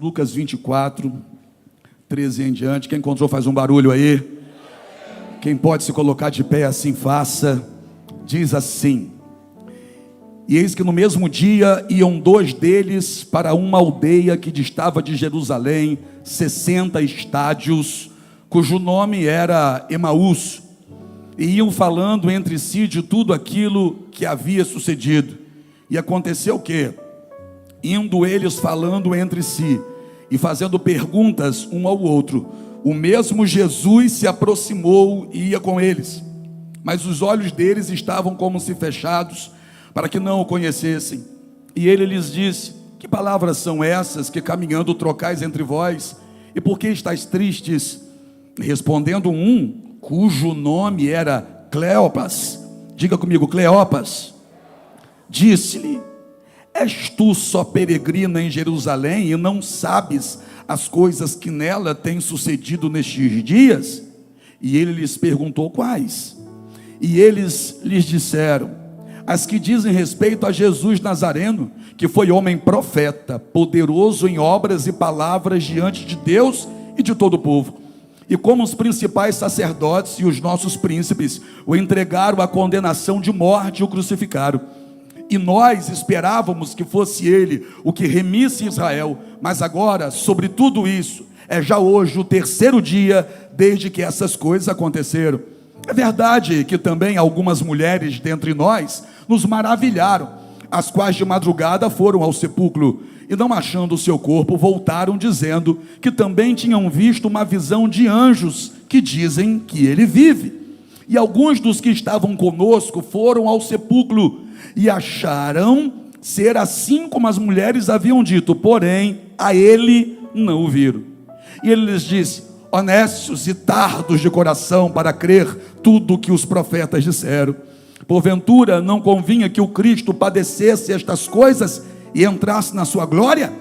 Lucas 24, 13 em diante. Quem encontrou faz um barulho aí. Quem pode se colocar de pé, assim faça. Diz assim: e eis que no mesmo dia iam dois deles para uma aldeia que distava de Jerusalém 60 estádios, cujo nome era Emaús, e iam falando entre si de tudo aquilo que havia sucedido. E aconteceu o quê? Indo eles falando entre si e fazendo perguntas um ao outro, o mesmo Jesus se aproximou e ia com eles, mas os olhos deles estavam como se fechados, para que não o conhecessem. E ele lhes disse: que palavras são essas que caminhando trocais entre vós? E por que estáis tristes? Respondendo um, cujo nome era Cleopas, diga comigo, Cleopas, disse-lhe: és tu só peregrina em Jerusalém e não sabes as coisas que nela têm sucedido nestes dias? E ele lhes perguntou quais. E eles lhes disseram: as que dizem respeito a Jesus Nazareno, que foi homem profeta, poderoso em obras e palavras diante de Deus e de todo o povo. E como os principais sacerdotes e os nossos príncipes o entregaram à condenação de morte e o crucificaram. E nós esperávamos que fosse ele o que remisse Israel, mas agora, sobre tudo isso, é já hoje o terceiro dia desde que essas coisas aconteceram. É verdade que também algumas mulheres dentre nós nos maravilharam, as quais de madrugada foram ao sepulcro, e não achando o seu corpo, voltaram dizendo que também tinham visto uma visão de anjos, que dizem que ele vive. E alguns dos que estavam conosco foram ao sepulcro, e acharam ser assim como as mulheres haviam dito, porém a ele não o viram. E ele lhes disse: honestos e tardos de coração para crer tudo o que os profetas disseram. Porventura não convinha que o Cristo padecesse estas coisas e entrasse na sua glória?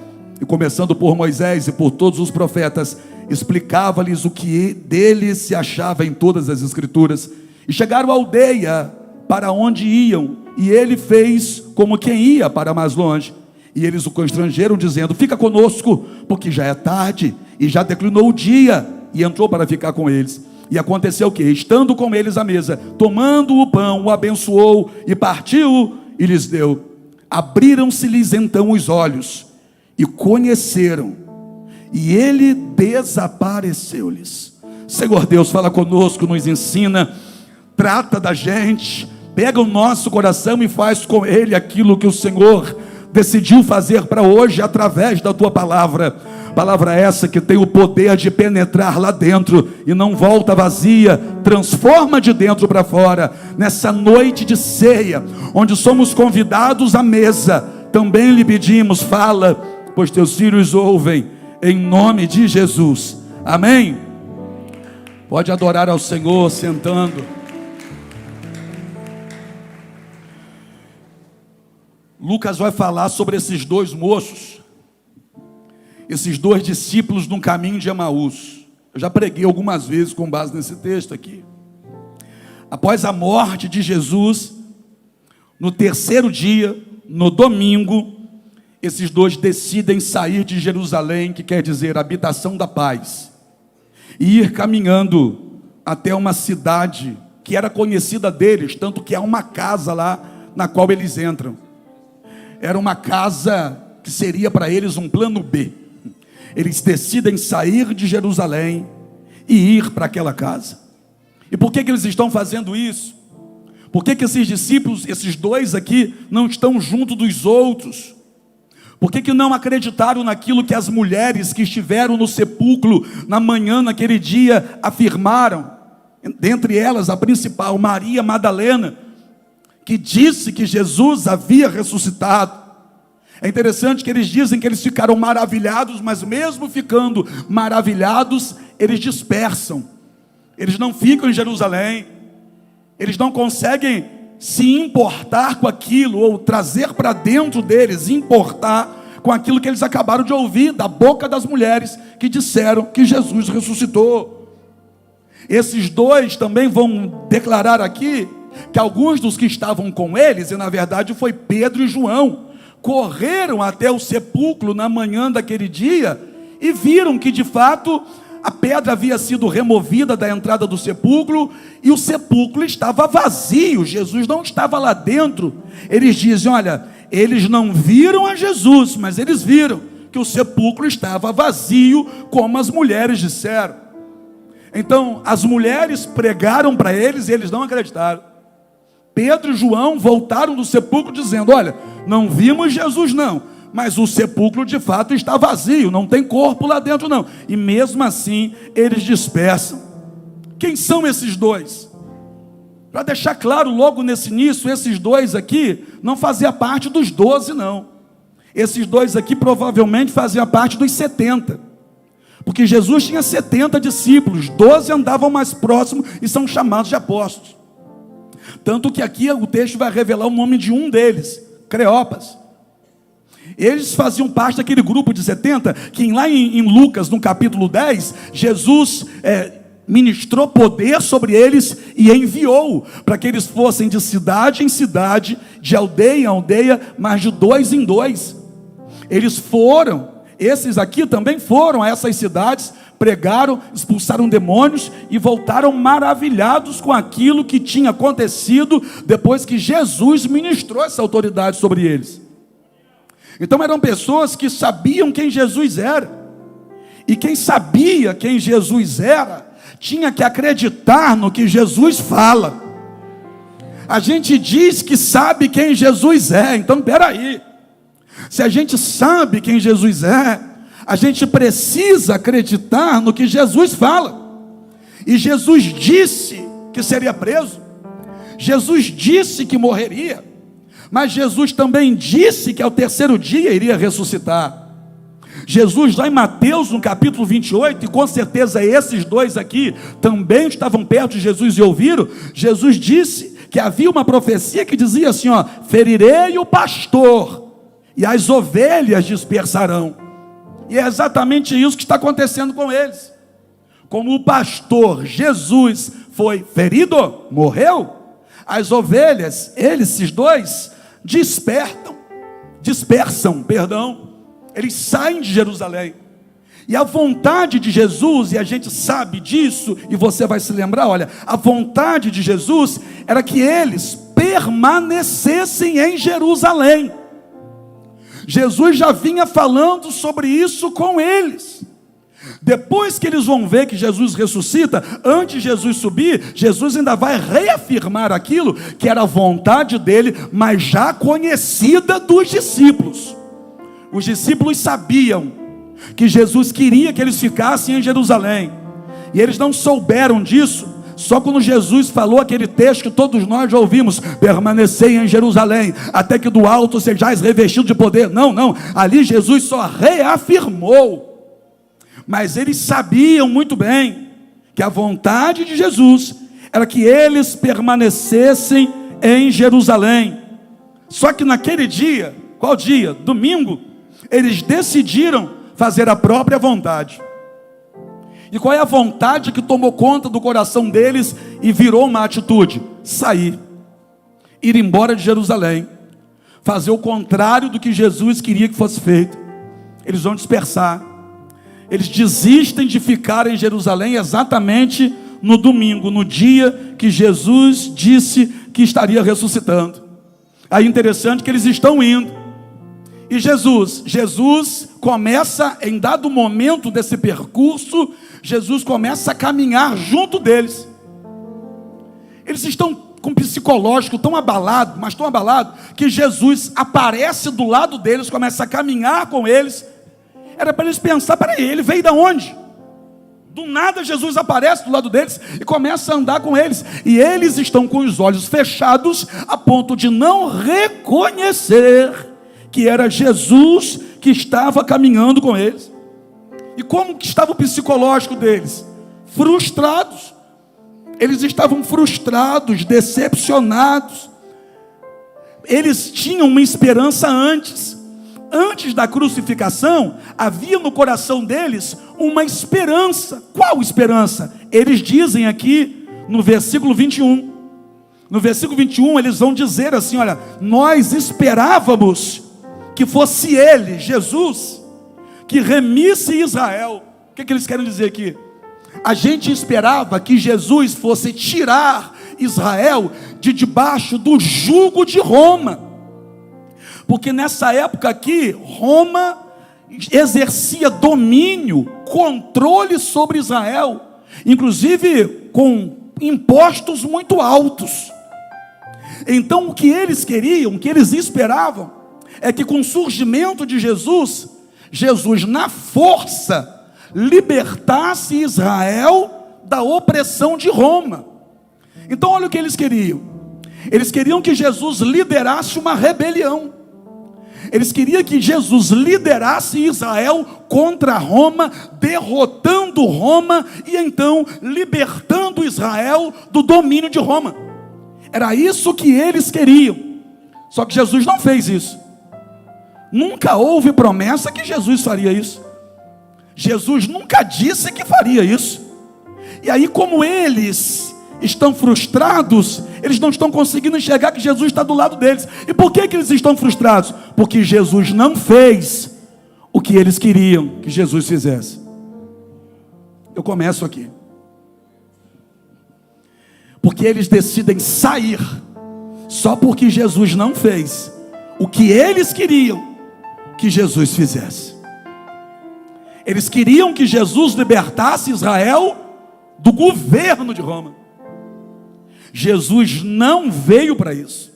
E começando por Moisés e por todos os profetas, explicava-lhes o que dele se achava em todas as escrituras. E chegaram à aldeia para onde iam, e ele fez como quem ia para mais longe. E eles o constrangeram, dizendo: fica conosco, porque já é tarde, e já declinou o dia. E entrou para ficar com eles. E aconteceu que, estando com eles à mesa, tomando o pão, o abençoou, e partiu, e lhes deu. Abriram-se-lhes então os olhos, e conheceram, e ele desapareceu-lhes. Senhor Deus, fala conosco, nos ensina, trata da gente, pega o nosso coração e faz com ele aquilo que o Senhor decidiu fazer para hoje, através da tua palavra. Palavra essa que tem o poder de penetrar lá dentro e não volta vazia, transforma de dentro para fora. Nessa noite de ceia, onde somos convidados à mesa, também lhe pedimos: fala, pois teus filhos ouvem, em nome de Jesus, amém? Pode adorar ao Senhor sentando. Lucas vai falar sobre esses dois moços, esses dois discípulos no caminho de Emaús. Eu já preguei algumas vezes com base nesse texto aqui. Após a morte de Jesus, no terceiro dia, no domingo, esses dois decidem sair de Jerusalém, que quer dizer habitação da paz, e ir caminhando até uma cidade que era conhecida deles, tanto que há uma casa lá na qual eles entram. Era uma casa que seria para eles um plano B. Eles decidem sair de Jerusalém e ir para aquela casa. E por que eles estão fazendo isso? Por que esses discípulos, esses dois aqui, não estão junto dos outros? Por que não acreditaram naquilo que as mulheres que estiveram no sepulcro na manhã, naquele dia, afirmaram? Dentre elas, a principal, Maria Madalena, que disse que Jesus havia ressuscitado. É interessante que eles dizem que eles ficaram maravilhados, mas mesmo ficando maravilhados, eles dispersam. Eles não ficam em Jerusalém. Eles não conseguem se importar com aquilo, ou trazer para dentro deles, importar com aquilo que eles acabaram de ouvir da boca das mulheres que disseram que Jesus ressuscitou. Esses dois também vão declarar aqui que alguns dos que estavam com eles, e na verdade foi Pedro e João, correram até o sepulcro na manhã daquele dia e viram que de fato a pedra havia sido removida da entrada do sepulcro e o sepulcro estava vazio, Jesus não estava lá dentro. Eles dizem, olha, eles não viram a Jesus, mas eles viram que o sepulcro estava vazio, como as mulheres disseram. Então as mulheres pregaram para eles e eles não acreditaram. Pedro e João voltaram do sepulcro dizendo, olha, não vimos Jesus não, mas o sepulcro de fato está vazio, não tem corpo lá dentro não. E mesmo assim eles dispersam. Quem são esses dois? Para deixar claro logo nesse início, esses dois aqui não faziam parte dos 12 não. Esses dois aqui provavelmente faziam parte dos 70. Porque Jesus tinha 70 discípulos, 12 andavam mais próximos e são chamados de apóstolos. Tanto que aqui o texto vai revelar o nome de um deles, Cleopas. Eles faziam parte daquele grupo de 70, que lá em Lucas, no capítulo 10, Jesus ministrou poder sobre eles e enviou para que eles fossem de cidade em cidade, de aldeia em aldeia, mas de 2 em 2. Eles foram, esses aqui também foram a essas cidades, pregaram, expulsaram demônios e voltaram maravilhados com aquilo que tinha acontecido depois que Jesus ministrou essa autoridade sobre eles. Então eram pessoas que sabiam quem Jesus era, e quem sabia quem Jesus era tinha que acreditar no que Jesus fala. A gente diz que sabe quem Jesus é, então peraí, se a gente sabe quem Jesus é, a gente precisa acreditar no que Jesus fala. E Jesus disse que seria preso, Jesus disse que morreria, mas Jesus também disse que ao terceiro dia iria ressuscitar. Jesus lá em Mateus no capítulo 28, e com certeza esses dois aqui também estavam perto de Jesus e ouviram, Jesus disse que havia uma profecia que dizia assim, ó, ferirei o pastor e as ovelhas dispersarão. E é exatamente isso que está acontecendo com eles. Como o pastor Jesus foi ferido, morreu, as ovelhas, esses dois, dispersam, eles saem de Jerusalém. E a vontade de Jesus, e a gente sabe disso, e você vai se lembrar, olha, a vontade de Jesus era que eles permanecessem em Jerusalém. Jesus já vinha falando sobre isso com eles. Depois que eles vão ver que Jesus ressuscita, antes de Jesus subir, Jesus ainda vai reafirmar aquilo que era a vontade dele, mas já conhecida dos discípulos. Os discípulos sabiam que Jesus queria que eles ficassem em Jerusalém, e eles não souberam disso só quando Jesus falou aquele texto que todos nós já ouvimos, permanecei em Jerusalém, até que do alto sejais revestido de poder. Não, ali Jesus só reafirmou, mas eles sabiam muito bem que a vontade de Jesus era que eles permanecessem em Jerusalém. Só que naquele dia, qual dia? Domingo, eles decidiram fazer a própria vontade. E qual é a vontade que tomou conta do coração deles e virou uma atitude? Sair, ir embora de Jerusalém, fazer o contrário do que Jesus queria que fosse feito. Eles vão dispersar, eles desistem de ficar em Jerusalém exatamente no domingo, no dia que Jesus disse que estaria ressuscitando. Aí interessante que eles estão indo, e Jesus começa, em dado momento desse percurso, Jesus começa a caminhar junto deles. Eles estão com o psicológico tão abalado, mas tão abalado, que Jesus aparece do lado deles, começa a caminhar com eles. Era para eles pensar, peraí, ele veio de onde? Do nada Jesus aparece do lado deles e começa a andar com eles. E eles estão com os olhos fechados, a ponto de não reconhecer que era Jesus que estava caminhando com eles. E como que estava o psicológico deles? Frustrados. Eles estavam frustrados, decepcionados. Eles tinham uma esperança antes. Antes da crucificação, havia no coração deles uma esperança. Qual esperança? Eles dizem aqui no versículo 21. No versículo 21 eles vão dizer assim, olha, nós esperávamos que fosse ele, Jesus, que remisse Israel. O que eles querem dizer aqui? A gente esperava que Jesus fosse tirar Israel de debaixo do jugo de Roma, porque nessa época aqui, Roma exercia domínio, controle sobre Israel, inclusive com impostos muito altos. Então o que eles queriam, o que eles esperavam, é que com o surgimento de Jesus, Jesus na força libertasse Israel da opressão de Roma. Então olha o que eles queriam. Eles queriam que Jesus liderasse uma rebelião. Eles queriam que Jesus liderasse Israel contra Roma, derrotando Roma e então libertando Israel do domínio de Roma. Era isso que eles queriam. Só que Jesus não fez isso. Nunca houve promessa que Jesus faria isso. Jesus nunca disse que faria isso. E aí, como eles estão frustrados, eles não estão conseguindo enxergar que Jesus está do lado deles. E por que eles estão frustrados? Porque Jesus não fez o que eles queriam que Jesus fizesse. Eu começo aqui. Porque eles decidem sair só porque Jesus não fez o que eles queriam que Jesus fizesse. Eles queriam que Jesus libertasse Israel do governo de Roma. Jesus não veio para isso.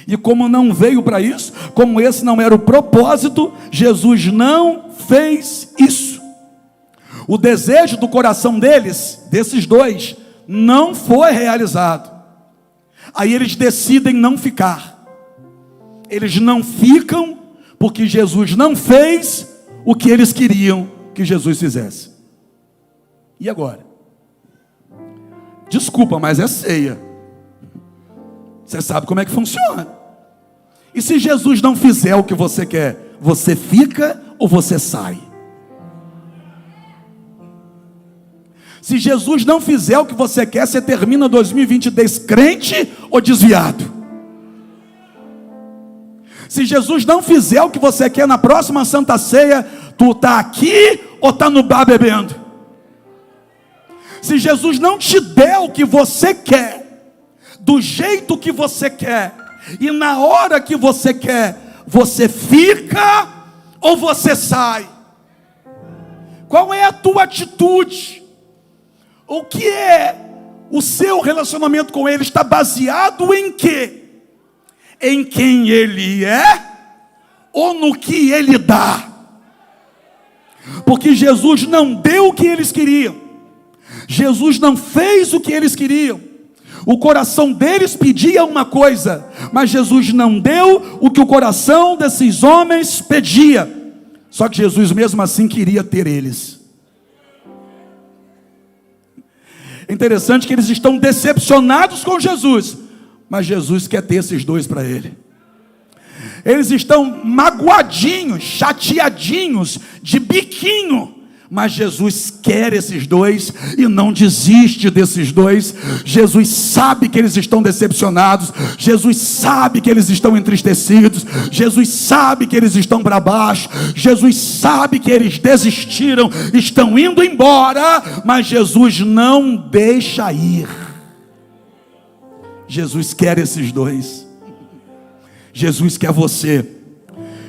E como não veio para isso, como esse não era o propósito, Jesus não fez isso. O desejo do coração deles, desses dois, não foi realizado. Aí eles decidem não ficar. Eles não ficam porque Jesus não fez o que eles queriam que Jesus fizesse. E agora? Desculpa, mas é ceia. Você sabe como é que funciona. E se Jesus não fizer o que você quer, você fica ou você sai? Se Jesus não fizer o que você quer, você termina 2023 crente ou desviado? Se Jesus não fizer o que você quer na próxima Santa Ceia, tu está aqui ou está no bar bebendo? Se Jesus não te der o que você quer, do jeito que você quer, e na hora que você quer, você fica ou você sai? Qual é a tua atitude? O que é o seu relacionamento com Ele? Está baseado em quê? Em quem Ele é ou no que Ele dá? Porque Jesus não deu o que eles queriam. Jesus não fez o que eles queriam. O coração deles pedia uma coisa, mas Jesus não deu o que o coração desses homens pedia. Só que Jesus mesmo assim queria ter eles. É interessante que eles estão decepcionados com Jesus, mas Jesus quer ter esses dois para ele. Eles estão magoadinhos, chateadinhos, de biquinho, mas Jesus quer esses dois e não desiste desses dois. Jesus sabe que eles estão decepcionados, Jesus sabe que eles estão entristecidos, Jesus sabe que eles estão para baixo, Jesus sabe que eles desistiram, estão indo embora, mas Jesus não deixa ir. Jesus quer esses dois. Jesus quer você.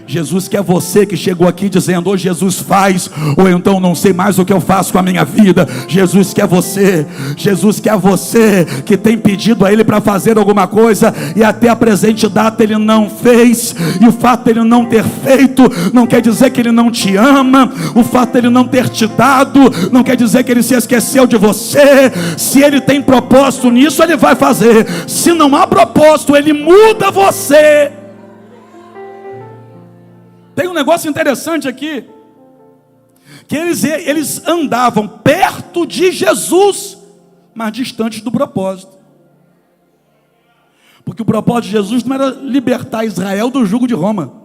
Jesus quer você que chegou aqui dizendo: ou Jesus faz, ou então não sei mais o que eu faço com a minha vida. Jesus quer você. Jesus quer você que tem pedido a Ele para fazer alguma coisa e até a presente data Ele não fez. E o fato de Ele não ter feito não quer dizer que Ele não te ama. O fato de Ele não ter te dado não quer dizer que Ele se esqueceu de você. Se Ele tem propósito nisso, Ele vai fazer. Se não há propósito, Ele muda você. Tem um negócio interessante aqui, que eles andavam perto de Jesus, mas distantes do propósito. Porque o propósito de Jesus não era libertar Israel do jugo de Roma.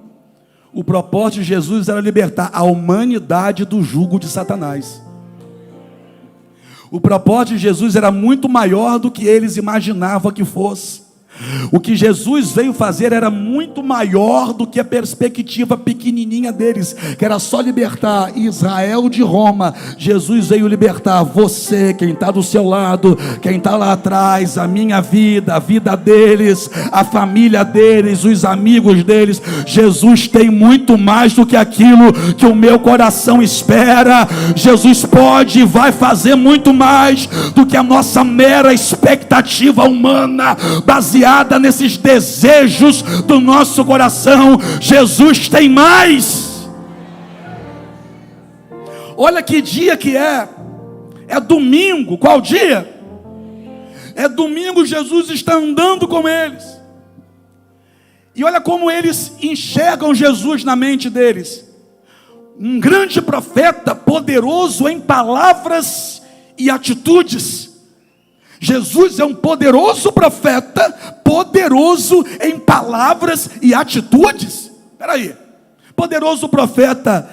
O propósito de Jesus era libertar a humanidade do jugo de Satanás. O propósito de Jesus era muito maior do que eles imaginavam que fosse. O que Jesus veio fazer era muito maior do que a perspectiva pequenininha deles, que era só libertar Israel de Roma. Jesus veio libertar você, quem está do seu lado, quem está lá atrás, a minha vida, a vida deles, a família deles, os amigos deles. Jesus tem muito mais do que aquilo que o meu coração espera. Jesus pode e vai fazer muito mais do que a nossa mera expectativa humana, baseada nesses desejos do nosso coração. Jesus tem mais. Olha que dia que é domingo. Qual dia? É domingo. Jesus está andando com eles, e olha como eles enxergam Jesus na mente deles: um grande profeta, poderoso em palavras e atitudes. Jesus é um poderoso profeta, poderoso em palavras e atitudes. Espera aí, poderoso profeta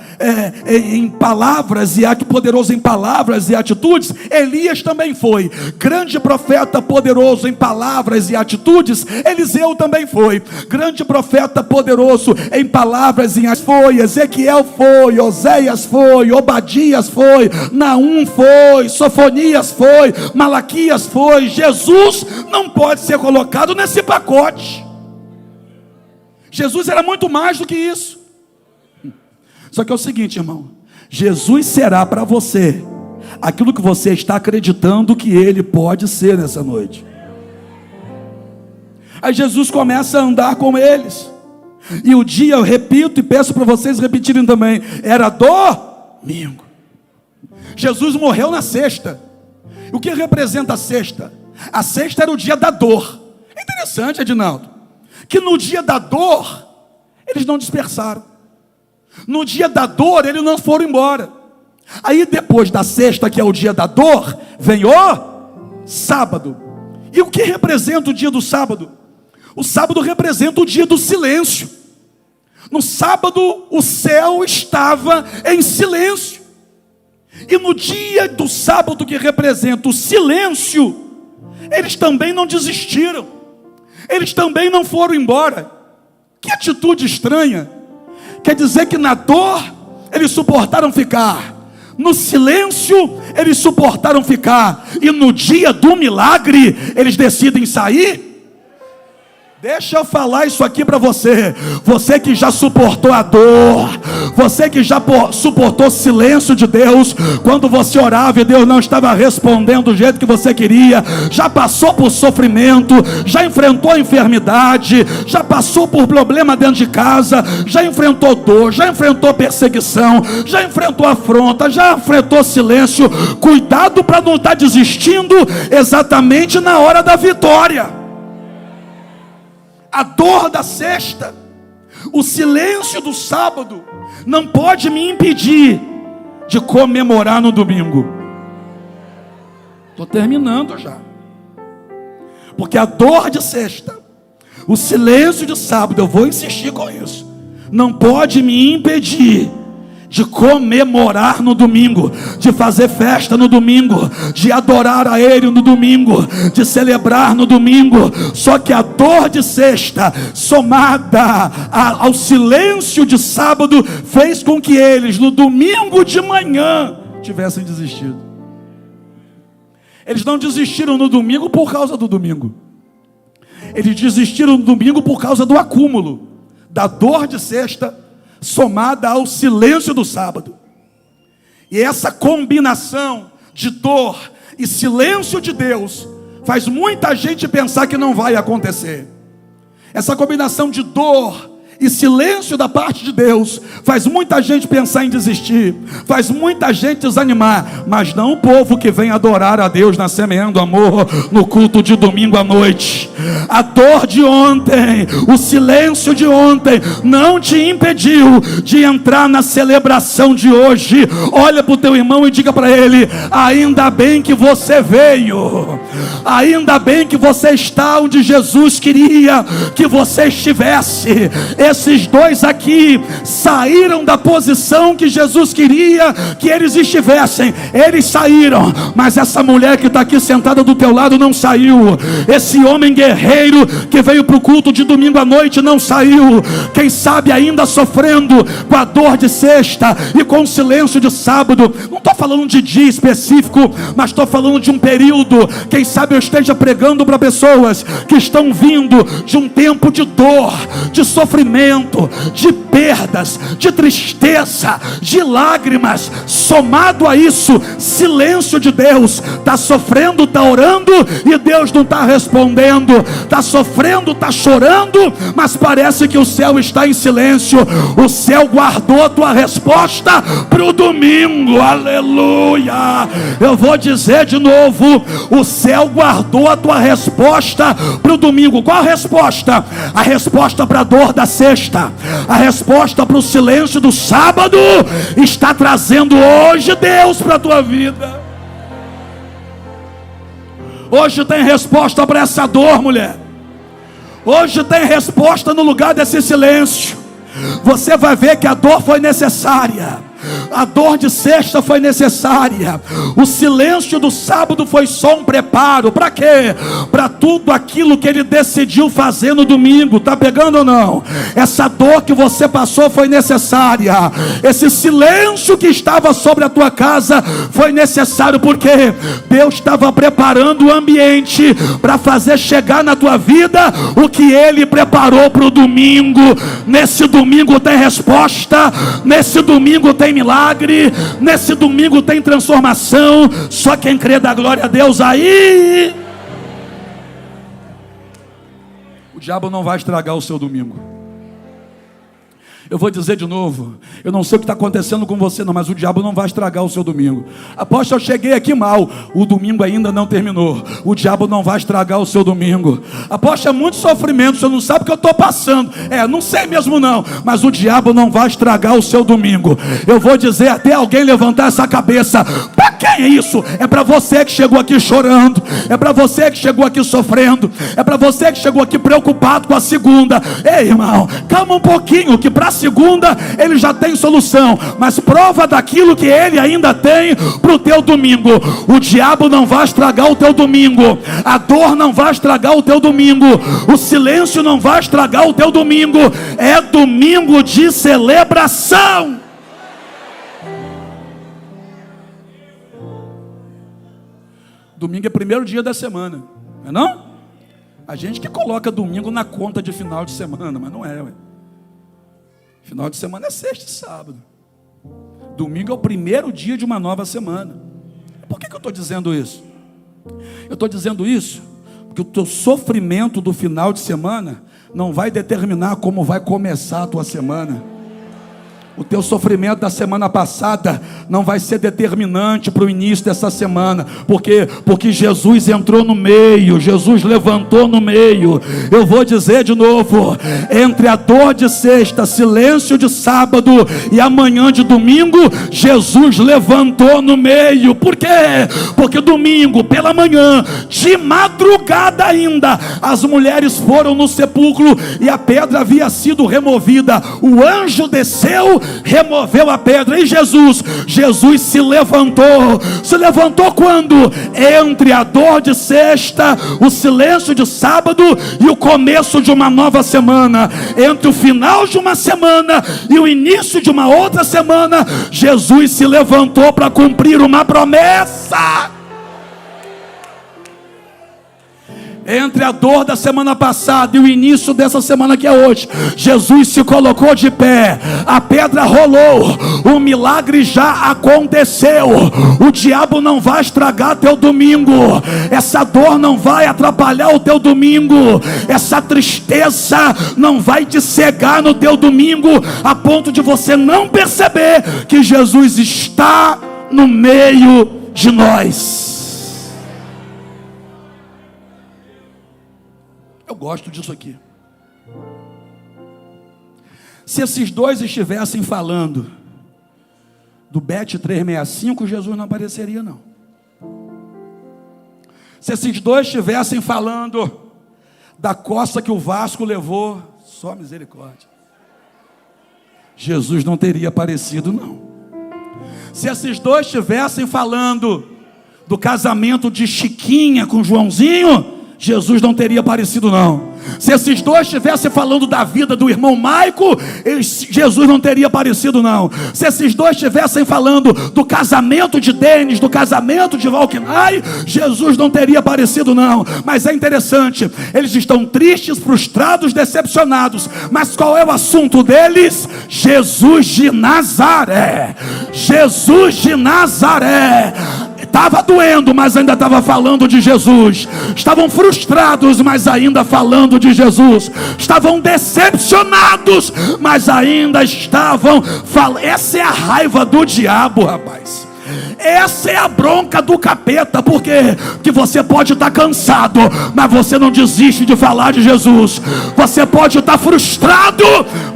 em palavras e poderoso em palavras e atitudes. Elias também foi grande profeta, poderoso em palavras e atitudes. Eliseu também foi grande profeta, poderoso em palavras e atitudes. Foi Ezequiel, foi Oséias, foi Obadias, foi Naum, foi Sofonias, foi Malaquias, foi. Jesus não pode ser colocado nesse pacote. Jesus era muito mais do que isso. Só que é o seguinte, irmão: Jesus será para você aquilo que você está acreditando que Ele pode ser nessa noite. Aí Jesus começa a andar com eles, e o dia, eu repito e peço para vocês repetirem também, era domingo. Jesus morreu na sexta. O que representa a sexta? A sexta era o dia da dor. É interessante, Edinaldo, que no dia da dor eles não dispersaram. No dia da dor eles não foram embora. Aí depois da sexta, que é o dia da dor, vem o sábado. E o que representa o dia do sábado? O sábado representa o dia do silêncio. No sábado o céu estava em silêncio. E no dia do sábado, que representa o silêncio, eles também não desistiram. Eles também não foram embora. Que atitude estranha. Quer dizer que na dor eles suportaram ficar, no silêncio eles suportaram ficar, e no dia do milagre eles decidem sair. Deixa eu falar isso aqui para você. Você que já suportou a dor, você que já suportou o silêncio de Deus, quando você orava e Deus não estava respondendo do jeito que você queria, já passou por sofrimento, já enfrentou a enfermidade, já passou por problema dentro de casa, já enfrentou dor, já enfrentou perseguição, já enfrentou afronta, já enfrentou silêncio. Cuidado para não estar desistindo exatamente na hora da vitória. A dor da sexta, o silêncio do sábado não pode me impedir de comemorar no domingo. Estou terminando já. Porque a dor de sexta, o silêncio de sábado, eu vou insistir com isso, não pode me impedir de comemorar no domingo, de fazer festa no domingo, de adorar a Ele no domingo, de celebrar no domingo. Só que a dor de sexta, somada ao silêncio de sábado, fez com que eles no domingo de manhã tivessem desistido. Eles não desistiram no domingo por causa do domingo. Eles desistiram no domingo por causa do acúmulo da dor de sexta, somada ao silêncio do sábado. E essa combinação de dor e silêncio de Deus faz muita gente pensar que não vai acontecer. Essa combinação de dor e silêncio da parte de Deus faz muita gente pensar em desistir, faz muita gente desanimar, mas não o povo que vem adorar a Deus na Semeando Amor no culto de domingo à noite. A dor de ontem, o silêncio de ontem não te impediu de entrar na celebração de hoje. Olha para o teu irmão e diga para ele: ainda bem que você veio, ainda bem que você está onde Jesus queria que você estivesse. Esses dois aqui saíram da posição que Jesus queria que eles estivessem. Eles saíram, mas essa mulher que está aqui sentada do teu lado não saiu. Esse homem guerreiro que veio para o culto de domingo à noite não saiu. Quem sabe ainda sofrendo com a dor de sexta e com o silêncio de sábado. Não estou falando de dia específico, mas estou falando de um período. Quem sabe eu esteja pregando para pessoas que estão vindo de um tempo de dor, de sofrimento, de perdas, de tristeza, de lágrimas. Somado a isso, silêncio de Deus. Está sofrendo, está orando e Deus não está respondendo. Está sofrendo, está chorando, mas parece que o céu está em silêncio. O céu guardou a tua resposta para o domingo. Aleluia. Eu vou dizer de novo: o céu guardou a tua resposta para o domingo. Qual a resposta? A resposta para a dor da sexta, a resposta para o silêncio do sábado, está trazendo hoje Deus para a tua vida. Hoje tem resposta para essa dor, mulher. Hoje tem resposta no lugar desse silêncio. Você vai ver que a dor foi necessária. A dor de sexta foi necessária. O silêncio do sábado foi só um preparo. Para quê? Para tudo aquilo que ele decidiu fazer no domingo. Está pegando ou não? Essa dor que você passou foi necessária. Esse silêncio que estava sobre a tua casa foi necessário, porque Deus estava preparando o ambiente para fazer chegar na tua vida o que ele preparou para o domingo. Nesse domingo tem resposta. Nesse domingo tem milagre, nesse domingo tem transformação. Só quem crê dá glória a Deus aí. O diabo não vai estragar o seu domingo. Eu vou dizer de novo, eu não sei o que está acontecendo com você não, mas o diabo não vai estragar o seu domingo. Apóstolo, eu cheguei aqui mal, o domingo ainda não terminou. O diabo não vai estragar o seu domingo. Apóstolo, é muito sofrimento, você não sabe o que eu estou passando. Não sei mesmo não, mas o diabo não vai estragar o seu domingo. Eu vou dizer até alguém levantar essa cabeça. Para quem é isso? É para você que chegou aqui chorando, é para você que chegou aqui sofrendo, é para você que chegou aqui preocupado com a segunda. Ei, irmão, calma um pouquinho, que para segunda ele já tem solução, mas prova daquilo que ele ainda tem para o teu domingo. O diabo não vai estragar o teu domingo, a dor não vai estragar o teu domingo, o silêncio não vai estragar o teu domingo. É domingo de celebração. Domingo é primeiro dia da semana, não é não? A gente que coloca domingo na conta de final de semana, mas não é, ué. Final de semana é sexta e sábado. Domingo é o primeiro dia de uma nova semana. Por que eu estou dizendo isso? Eu estou dizendo isso porque o teu sofrimento do final de semana não vai determinar como vai começar a tua semana. O teu sofrimento da semana passada não vai ser determinante para o início dessa semana. Porque Jesus entrou no meio, Jesus levantou no meio. Eu vou dizer de novo: entre a dor de sexta, silêncio de sábado e amanhã de domingo, Jesus levantou no meio. Por quê? Porque domingo pela manhã, de madrugada ainda, as mulheres foram no sepulcro e a pedra havia sido removida. O anjo desceu, removeu a pedra. E Jesus se levantou quando? Entre a dor de sexta, o silêncio de sábado e o começo de uma nova semana. Entre o final de uma semana e o início de uma outra semana, Jesus se levantou para cumprir uma promessa. Entre a dor da semana passada e o início dessa semana que é hoje, Jesus se colocou de pé, a pedra rolou, o milagre já aconteceu. O diabo não vai estragar teu domingo, essa dor não vai atrapalhar o teu domingo, essa tristeza não vai te cegar no teu domingo, a ponto de você não perceber que Jesus está no meio de nós. Eu gosto disso aqui. Se esses dois estivessem falando do Bet 365, Jesus não apareceria não. Se esses dois estivessem falando da costa que o Vasco levou, só misericórdia. Jesus não teria aparecido, não. Se esses dois estivessem falando do casamento de Chiquinha com Joãozinho, Jesus não teria aparecido, não. Se esses dois estivessem falando da vida do irmão Maico, Jesus não teria aparecido, não. Se esses dois estivessem falando do casamento de Denis, do casamento de Valquinai, Jesus não teria aparecido, não. Mas é interessante, eles estão tristes, frustrados, decepcionados. Mas qual é o assunto deles? Jesus de Nazaré. Jesus de Nazaré. Estava doendo, mas ainda estava falando de Jesus. Estavam frustrados, mas ainda falando de Jesus. Estavam decepcionados, mas ainda estavam falando. Essa é a raiva do diabo, rapaz. Essa é a bronca do capeta. Por quê? Porque você pode estar cansado, mas você não desiste de falar de Jesus. Você pode estar frustrado,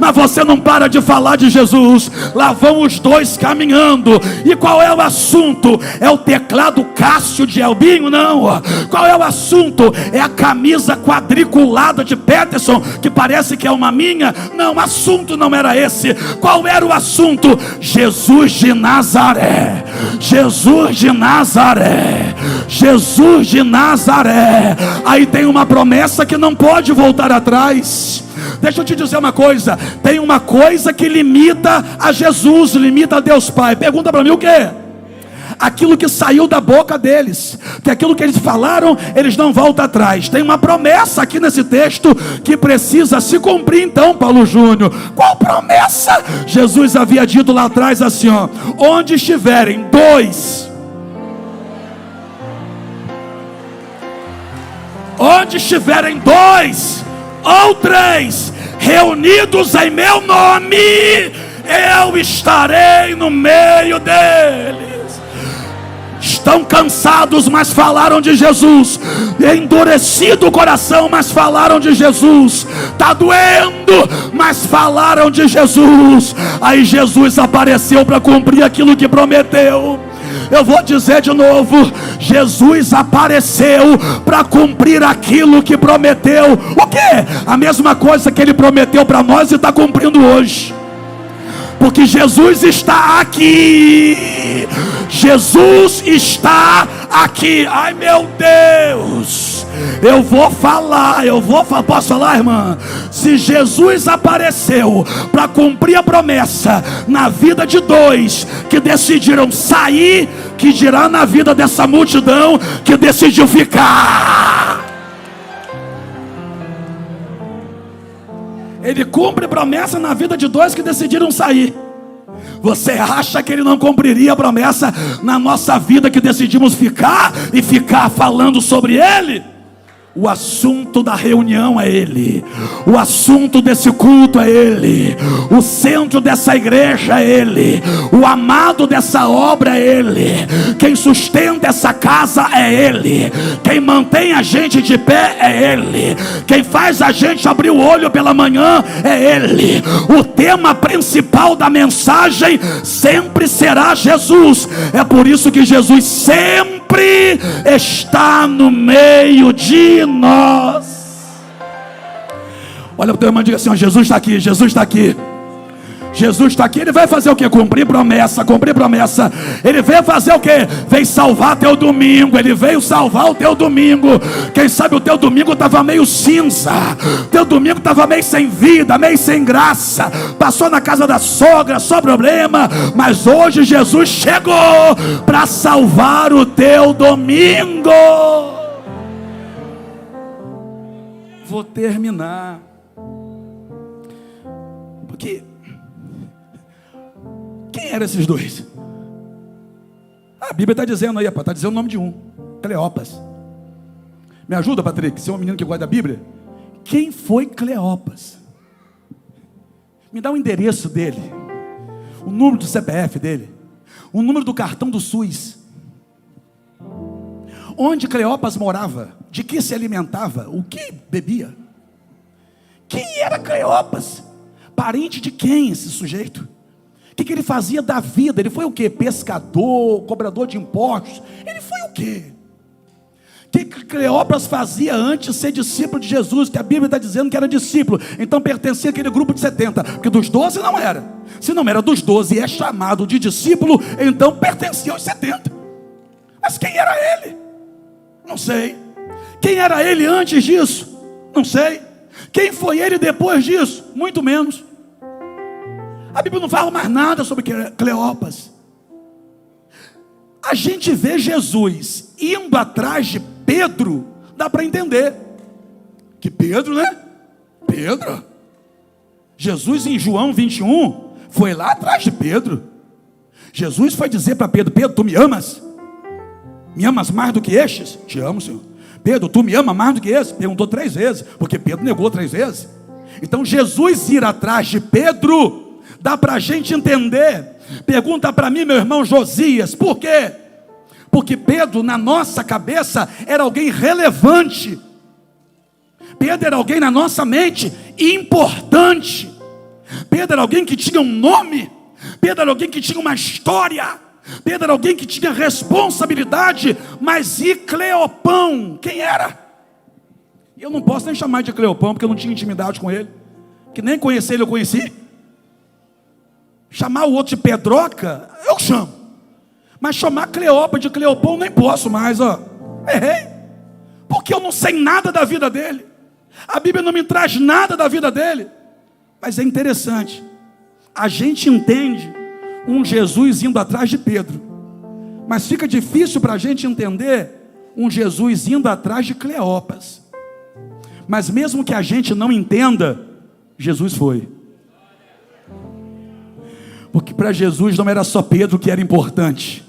mas você não para de falar de Jesus. Lá vão os dois caminhando. E qual é o assunto? É o teclado Cássio de Elbinho? Não. Qual é o assunto? É a camisa quadriculada de Peterson, que parece que é uma minha? Não, o assunto não era esse. Qual era o assunto? Jesus de Nazaré. Jesus de Nazaré. Jesus de Nazaré. Aí tem uma promessa que não pode voltar atrás. Deixa eu te dizer uma coisa. Tem uma coisa que limita a Jesus, limita a Deus Pai. Pergunta para mim o quê? Aquilo que saiu da boca deles, que aquilo que eles falaram, eles não voltam atrás. Tem uma promessa aqui nesse texto que precisa se cumprir. Então, Paulo Júnior, qual promessa? Jesus havia dito lá atrás assim, ó: onde estiverem dois, onde estiverem dois ou três reunidos em meu nome, eu estarei no meio deles. Estão cansados, mas falaram de Jesus. Endurecido o coração, mas falaram de Jesus. Está doendo, mas falaram de Jesus. Aí Jesus apareceu para cumprir aquilo que prometeu. Eu vou dizer de novo: Jesus apareceu para cumprir aquilo que prometeu. O quê? A mesma coisa que ele prometeu para nós e está cumprindo hoje. Porque Jesus está aqui. Jesus está aqui. Ai, meu Deus. Eu vou falar. Posso falar, irmã? Se Jesus apareceu para cumprir a promessa na vida de dois que decidiram sair, que dirá na vida dessa multidão que decidiu ficar? Ele cumpre promessa na vida de dois que decidiram sair. Você acha que ele não cumpriria a promessa na nossa vida que decidimos ficar e ficar falando sobre ele? O assunto da reunião é ele. O assunto desse culto é ele. O centro dessa igreja é ele. O amado dessa obra é ele. Quem sustenta essa casa é ele. Quem mantém a gente de pé é ele. Quem faz a gente abrir o olho pela manhã é ele. O tema principal da mensagem sempre será Jesus. É por isso que Jesus sempre está no meio de nós. Olha para o teu irmão e diga assim, ó: Jesus está aqui, Jesus está aqui. Jesus está aqui. Ele vai fazer o que? Cumprir promessa, cumprir promessa. Ele veio fazer o que? Veio salvar teu domingo. Ele veio salvar o teu domingo. Quem sabe o teu domingo estava meio cinza, teu domingo estava meio sem vida, meio sem graça, passou na casa da sogra, só problema. Mas hoje Jesus chegou para salvar o teu domingo. Vou terminar, porque quem eram esses dois? A Bíblia está dizendo aí, está dizendo o nome de um: Cleopas. Me ajuda, Patrick, você é um menino que gosta da Bíblia. Quem foi Cleopas? Me dá o endereço dele, o número do CPF dele, o número do cartão do SUS. Onde Cleopas morava? De que se alimentava? O que bebia? Quem era Cleopas? Parente de quem esse sujeito? O que ele fazia da vida? Ele foi o quê? Pescador, cobrador de impostos? Ele foi o quê? O que Cleopas fazia antes de ser discípulo de Jesus? Que a Bíblia está dizendo que era discípulo. Então pertencia àquele grupo de 70. Porque dos 12 não era. Se não era dos 12 e é chamado de discípulo, então pertencia aos 70. Mas quem era ele? Não sei. Quem era ele antes disso? Não sei. Quem foi ele depois disso? Muito menos. A Bíblia não fala mais nada sobre Cleopas. A gente vê Jesus indo atrás de Pedro, dá para entender que Pedro, né? Pedro. Jesus em João 21 foi lá atrás de Pedro. Jesus foi dizer para Pedro: Pedro, tu me amas? Me amas mais do que estes? Te amo, Senhor. Pedro, tu me amas mais do que esse? Perguntou 3 vezes, porque Pedro negou 3 vezes. Então Jesus ir atrás de Pedro, dá para a gente entender. Pergunta para mim, meu irmão Josias, por quê? Porque Pedro, na nossa cabeça, era alguém relevante. Pedro era alguém na nossa mente importante. Pedro era alguém que tinha um nome. Pedro era alguém que tinha uma história. Pedro era alguém que tinha responsabilidade. Mas e Cleopão? Quem era? Eu não posso nem chamar de Cleopão, porque eu não tinha intimidade com ele. Que nem conhecer ele eu conheci. Chamar o outro de Pedroca, eu chamo. Mas chamar Cleopa de Cleopão nem posso mais, ó. Errei. Porque eu não sei nada da vida dele. A Bíblia não me traz nada da vida dele. Mas é interessante. A gente entende um Jesus indo atrás de Pedro. Mas fica difícil para a gente entender um Jesus indo atrás de Cleopas. Mas mesmo que a gente não entenda, Jesus foi. Porque para Jesus não era só Pedro que era importante.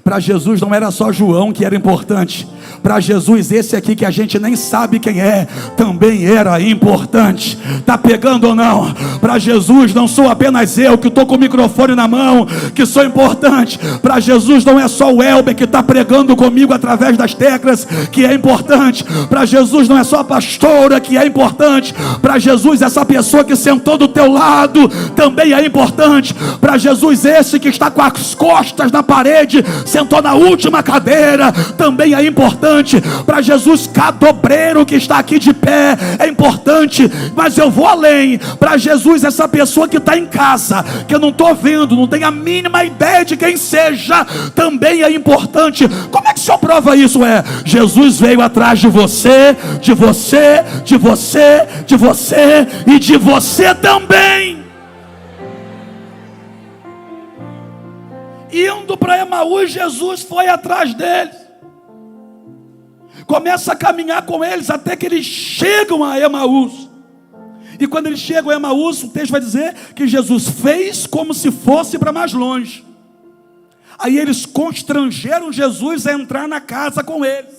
Para Jesus não era só João que era importante. Para Jesus esse aqui que a gente nem sabe quem é, também era importante. Está pegando ou não? Para Jesus não sou apenas eu que estou com o microfone na mão, que sou importante. Para Jesus não é só o Elber que está pregando comigo através das teclas, que é importante. Para Jesus não é só a pastora que é importante. Para Jesus essa pessoa que sentou do teu lado também é importante. Para Jesus esse que está com as costas na parede, sentou na última cadeira, também é importante. Para Jesus cada obreiro que está aqui de pé é importante. Mas eu vou além. Para Jesus essa pessoa que está em casa, que eu não estou vendo, não tenho a mínima ideia de quem seja, também é importante. Como é que o senhor prova isso? Jesus veio atrás de você, de você, de você, de você e de você também. Indo para Emaús, Jesus foi atrás deles. Começa a caminhar com eles até que eles chegam a Emaús. E quando eles chegam a Emaús, o texto vai dizer que Jesus fez como se fosse para mais longe. Aí eles constrangeram Jesus a entrar na casa com eles.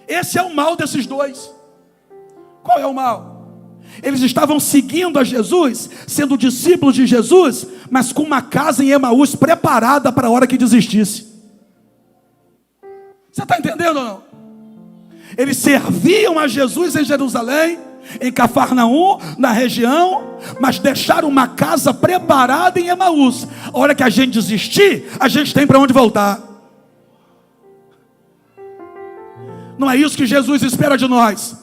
Esse é o mal desses dois. Qual é o mal? Eles estavam seguindo a Jesus, sendo discípulos de Jesus, mas com uma casa em Emaús preparada para a hora que desistisse. Você está entendendo ou não? Eles serviam a Jesus em Jerusalém, em Cafarnaum, na região, mas deixaram uma casa preparada em Emaús. A hora que a gente desistir, a gente tem para onde voltar. Não é isso que Jesus espera de nós.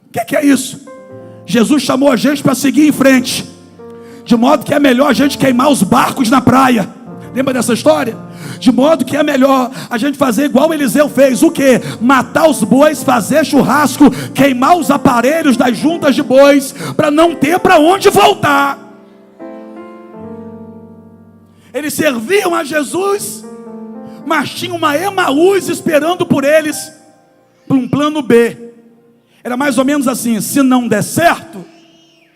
O que é isso? Jesus chamou a gente para seguir em frente, de modo que é melhor a gente queimar os barcos na praia. Lembra dessa história? De modo que é melhor a gente fazer igual Eliseu fez. O quê? Matar os bois, fazer churrasco, queimar os aparelhos das juntas de bois, para não ter para onde voltar. Eles serviam a Jesus, mas tinha uma Emaús esperando por eles, para um plano B. Era mais ou menos assim: se não der certo,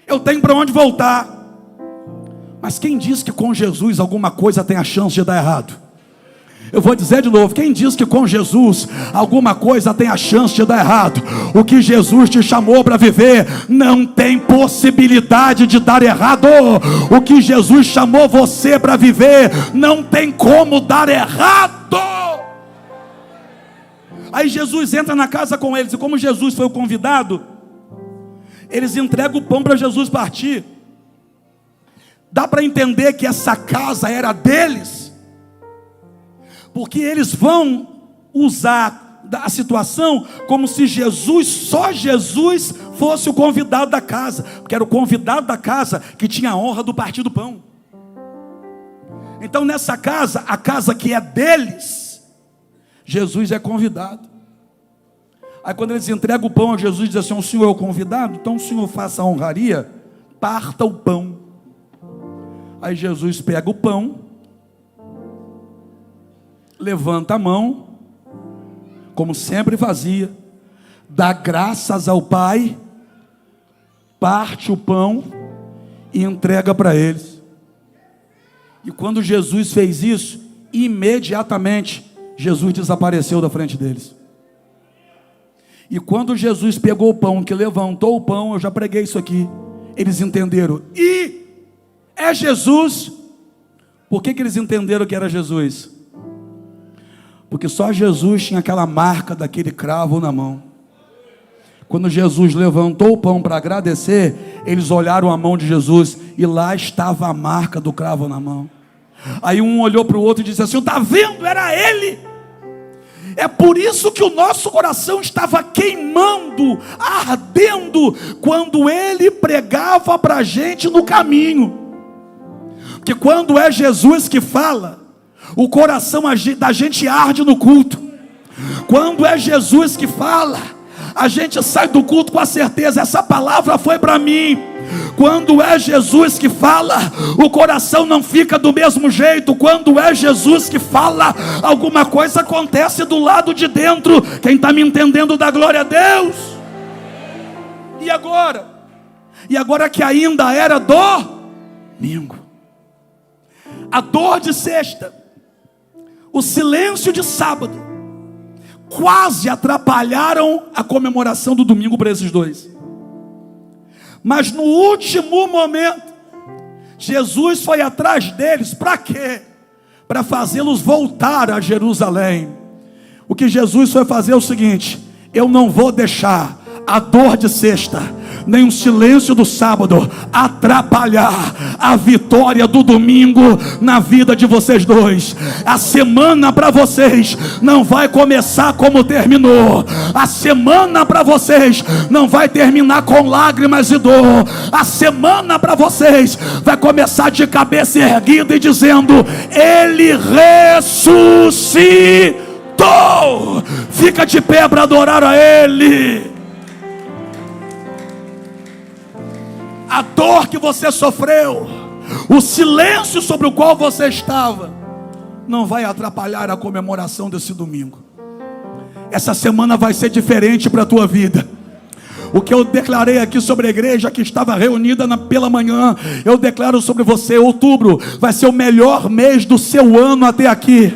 eu tenho para onde voltar. Mas quem diz que com Jesus alguma coisa tem a chance de dar errado? Eu vou dizer de novo: quem diz que com Jesus alguma coisa tem a chance de dar errado? O que Jesus te chamou para viver não tem possibilidade de dar errado. O que Jesus chamou você para viver não tem como dar errado. Aí Jesus entra na casa com eles, e como Jesus foi o convidado, eles entregam o pão para Jesus partir. Dá para entender que essa casa era deles, porque eles vão usar a situação como se Jesus, só Jesus, fosse o convidado da casa, porque era o convidado da casa que tinha a honra do partir do pão. Então nessa casa, a casa que é deles, Jesus é convidado. Aí quando eles entregam o pão a Jesus, diz assim: o Senhor é o convidado, então o Senhor faça a honraria, parta o pão. Aí Jesus pega o pão, levanta a mão, como sempre fazia, dá graças ao Pai, parte o pão e entrega para eles. E quando Jesus fez isso, imediatamente Jesus desapareceu da frente deles. E quando Jesus pegou o pão, que levantou o pão, eu já preguei isso aqui, eles entenderam, e é Jesus. Por que eles entenderam que era Jesus? Porque só Jesus tinha aquela marca daquele cravo na mão. Quando Jesus levantou o pão para agradecer, eles olharam a mão de Jesus e lá estava a marca do cravo na mão. Aí um olhou para o outro e disse assim: está vendo? Era ele. É por isso que o nosso coração estava queimando, ardendo, quando ele pregava para a gente no caminho. Porque quando é Jesus que fala, o coração da gente arde no culto. Quando é Jesus que fala, a gente sai do culto com a certeza: essa palavra foi para mim. Quando é Jesus que fala, o coração não fica do mesmo jeito. Quando é Jesus que fala, alguma coisa acontece do lado de dentro. Quem está me entendendo, dá glória a Deus. E agora? E agora que ainda era domingo, a dor de sexta, o silêncio de sábado, quase atrapalharam a comemoração do domingo para esses dois. Mas no último momento, Jesus foi atrás deles. Para quê? Para fazê-los voltar a Jerusalém. O que Jesus foi fazer é o seguinte: eu não vou deixar a dor de sexta, nem o silêncio do sábado atrapalhar a vitória do domingo na vida de vocês dois. A semana para vocês não vai começar como terminou. A semana para vocês não vai terminar com lágrimas e dor. A semana para vocês vai começar de cabeça erguida e dizendo: ele ressuscitou. Fica de pé para adorar a ele. A dor que você sofreu, o silêncio sobre o qual você estava, não vai atrapalhar a comemoração desse domingo. Essa semana vai ser diferente para a tua vida. O que eu declarei aqui sobre a igreja que estava reunida pela manhã, eu declaro sobre você: outubro vai ser o melhor mês do seu ano até aqui.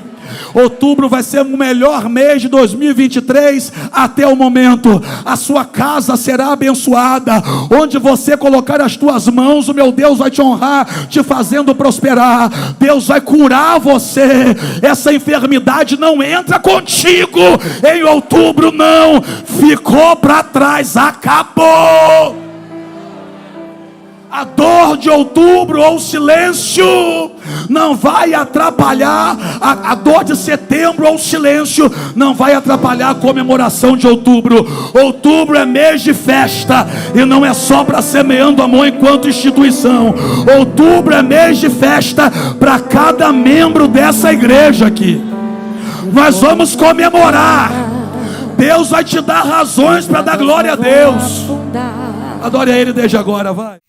Outubro vai ser o melhor mês de 2023 até o momento. A sua casa será abençoada. Onde você colocar as tuas mãos, o meu Deus vai te honrar, te fazendo prosperar. Deus vai curar você. Essa enfermidade não entra contigo em outubro, não. Ficou para trás, acabou. A dor de outubro ou o silêncio não vai atrapalhar. A dor de setembro ou o silêncio não vai atrapalhar a comemoração de outubro. Outubro é mês de festa, e não é só para Semeando Amor enquanto instituição. Outubro é mês de festa para cada membro dessa igreja aqui. Nós vamos comemorar. Deus vai te dar razões para dar glória a Deus. Adore a Ele desde agora, vai.